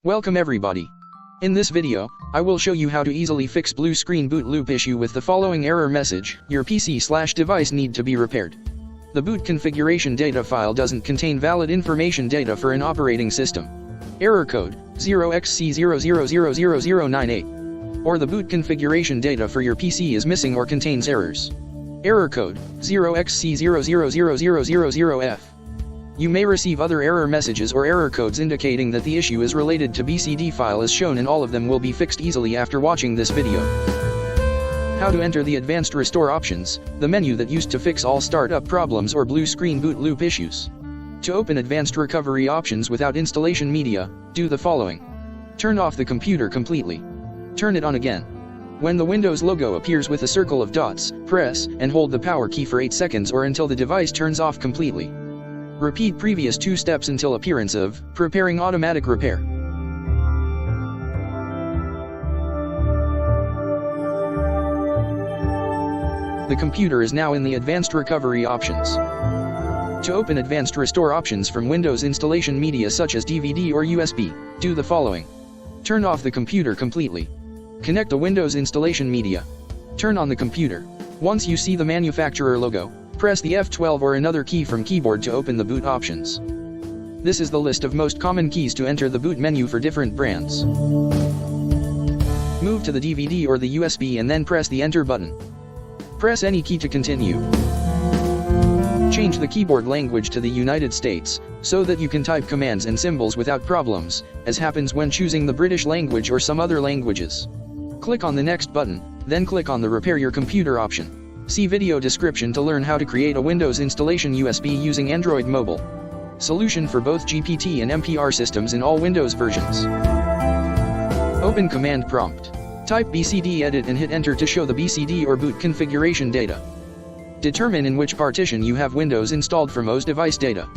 Welcome everybody. In this video, I will show you how to easily fix blue screen boot loop issue with the following error message: your PC/device need to be repaired. The boot configuration data file doesn't contain valid information data for an operating system. Error code 0xc00000098. Or the boot configuration data for your PC is missing or contains errors. Error code 0xc000000F. You may receive other error messages or error codes indicating that the issue is related to BCD file as shown, and all of them will be fixed easily after watching this video. How to enter the advanced restore options, the menu that used to fix all startup problems or blue screen boot loop issues. To open advanced recovery options without installation media, do the following. Turn off the computer completely. Turn it on again. When the Windows logo appears with a circle of dots, press and hold the power key for 8 seconds or until the device turns off completely. Repeat previous 2 steps until appearance of preparing automatic repair. The computer is now in the advanced recovery options. To open advanced restore options from Windows installation media such as DVD or USB, do the following. Turn off the computer completely. Connect the Windows installation media. Turn on the computer. Once you see the manufacturer logo, press the F12 or another key from keyboard to open the boot options. This is the list of most common keys to enter the boot menu for different brands. Move to the DVD or the USB and then press the enter button. Press any key to continue. Change the keyboard language to the United States, so that you can type commands and symbols without problems, as happens when choosing the British language or some other languages. Click on the next button, then click on the repair your computer option. See video description to learn how to create a Windows installation USB using Android Mobile. Solution for both GPT and MPR systems in all Windows versions. Open command prompt. Type BCD edit and hit enter to show the BCD or boot configuration data. Determine in which partition you have Windows installed from OS device data.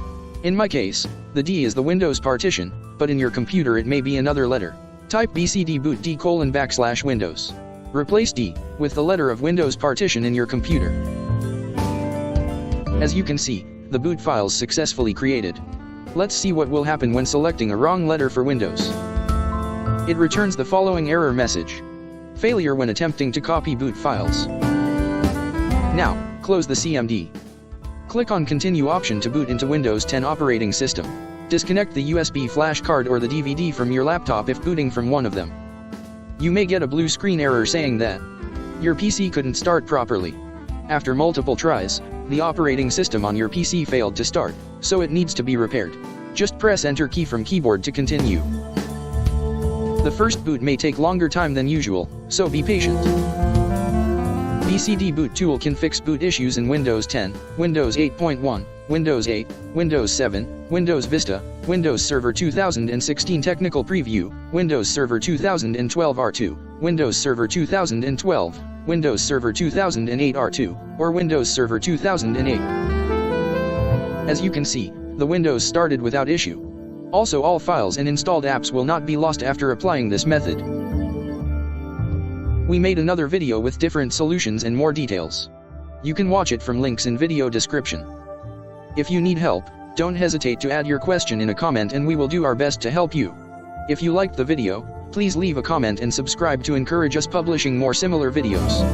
In my case, the D is the Windows partition, but in your computer it may be another letter. Type BCD boot D:\Windows. Replace D with the letter of Windows partition in your computer. As you can see, the boot files successfully created. Let's see what will happen when selecting a wrong letter for Windows. It returns the following error message. Failure when attempting to copy boot files. Now, close the CMD. Click on Continue option to boot into Windows 10 operating system. Disconnect the USB flash card or the DVD from your laptop if booting from one of them. You may get a blue screen error saying that your PC couldn't start properly. After multiple tries, the operating system on your PC failed to start, so it needs to be repaired. Just press Enter key from keyboard to continue. The first boot may take longer time than usual, so be patient. BCD Boot Tool can fix boot issues in Windows 10, Windows 8.1, Windows 8, Windows 7, Windows Vista, Windows Server 2016 Technical Preview, Windows Server 2012 R2, Windows Server 2012, Windows Server 2008 R2, or Windows Server 2008. As you can see, the Windows started without issue. Also, all files and installed apps will not be lost after applying this method. We made another video with different solutions and more details. You can watch it from links in video description. If you need help, don't hesitate to add your question in a comment and we will do our best to help you. If you liked the video, please leave a comment and subscribe to encourage us publishing more similar videos.